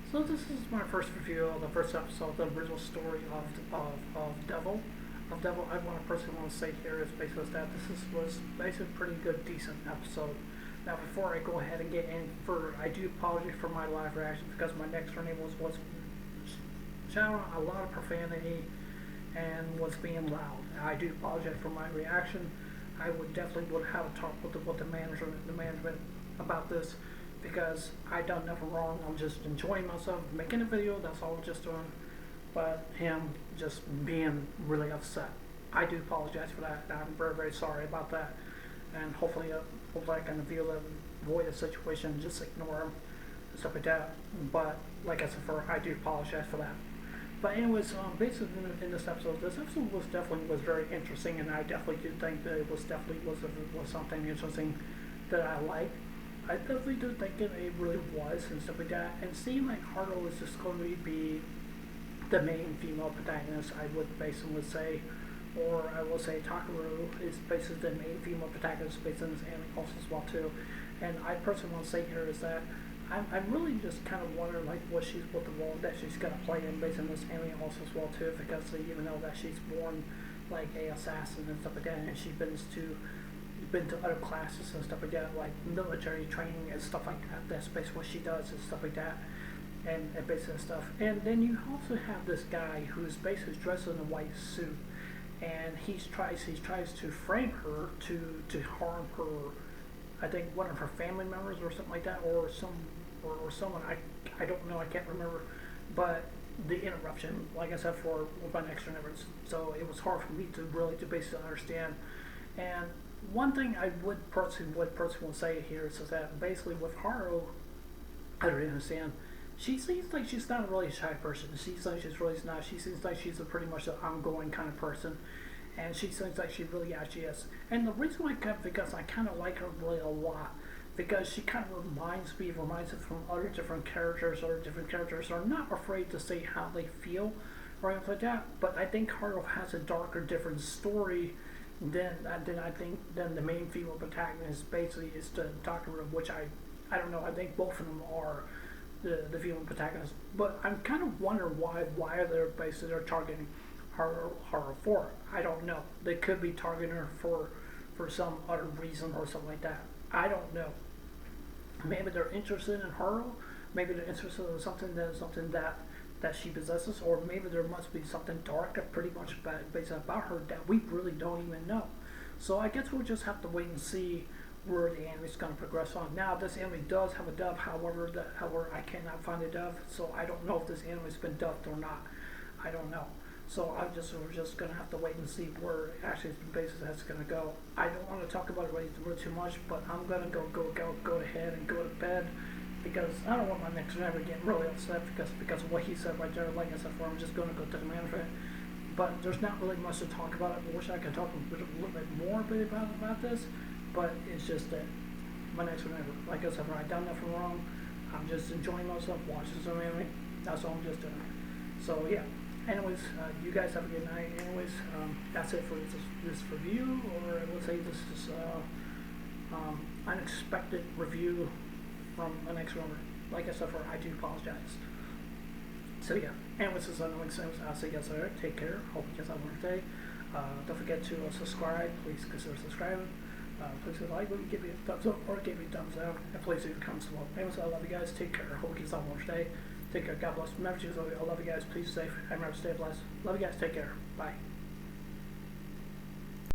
So this is my first review of the first episode of the Riddle story of Devil. Of Devil, I want to personally want to say here is basically that was basically a pretty good, decent episode. Now, before I go ahead and get any further, I do apologize for my live reaction because my next running was shouting a lot of profanity and was being loud. I do apologize for my reaction. I would have a talk with the management about this because I done nothing wrong. I'm just enjoying myself making a video. That's all I'm just doing. But him just being really upset. I do apologize for that. I'm very, very sorry about that. And hopefully I can avoid the situation, just ignore him and stuff like that. But like I said, I do apologize for that. But anyways, basically in this episode was definitely very interesting, and I definitely do think that it was something interesting that I liked. I definitely do think it really was and stuff like that. And seeing like Harlow is just going to be the main female protagonist, I would basically say, or I will say Takaru is basically the main female protagonist based on this anime also as well too. And I personally want to say here is that I'm really just kind of wondering like what the role that she's gonna play in based on this anime also as well too, because even though that she's born like a assassin and stuff like that, and she's been to other classes and stuff like that, like military training and stuff like that. That's basically what she does and stuff like that, and basically stuff. And then you also have this guy who's basically dressed in a white suit, and he tries to frame her to harm her. I think one of her family members or something like that, or someone I don't know, I can't remember. But the interruption, like I said, for my next numbers, so it was hard for me to basically understand. And one thing I would personally say here is that basically with Haru, I don't understand. She seems like she's not a really shy person. She seems like she's really not. She seems like she's a pretty much an ongoing kind of person, and she seems like she really actually is. And the reason why because I kind of like her really a lot, because she kind of reminds me from other different characters. Other different characters are not afraid to say how they feel or anything like that. But I think Haru has a darker, different story than the main female protagonist basically is the Doctor, which I don't know. I think both of them are the female protagonist, but I'm kind of wondering why they're targeting her for. I don't know. They could be targeting her for some other reason or something like that. I don't know. Maybe they're interested in her. Maybe they're interested in something that she possesses, or maybe there must be something dark that pretty much based about her that we really don't even know. So I guess we'll just have to wait and see where the anime is going to progress on. Now this anime does have a dub, however I cannot find a dub, so I don't know if this anime has been dubbed or not. I don't know. So we're just going to have to wait and see where actually the basis that's going to go. I don't want to talk about it really too much, but I'm going to go ahead and go to bed, because I don't want my next member getting really upset because of what he said right there. Like I said, I'm just going to go to the management. But there's not really much to talk about it. I wish I could talk a little bit more about this, but it's just that my next member, like I said, I've done nothing wrong. I'm just enjoying myself, watching some anime. That's all I'm just doing. So yeah. Anyways, you guys have a good night. Anyways, that's it for this review, or I would say this is unexpected review from an ex-member. Like I said, I do apologize. So yeah, anyways, this is another thing. I'll see you guys later. Take care. Hope you guys have a wonderful day. Don't forget to subscribe. Please consider subscribing. Please hit like, give me a thumbs up or give me a thumbs down, and please leave comments below. Anyways, I love you guys. Take care. Hope you guys have a wonderful day. Take care. God bless. Remember, I love you guys. Please stay safe. And remember, stay blessed. Love you guys. Take care. Bye.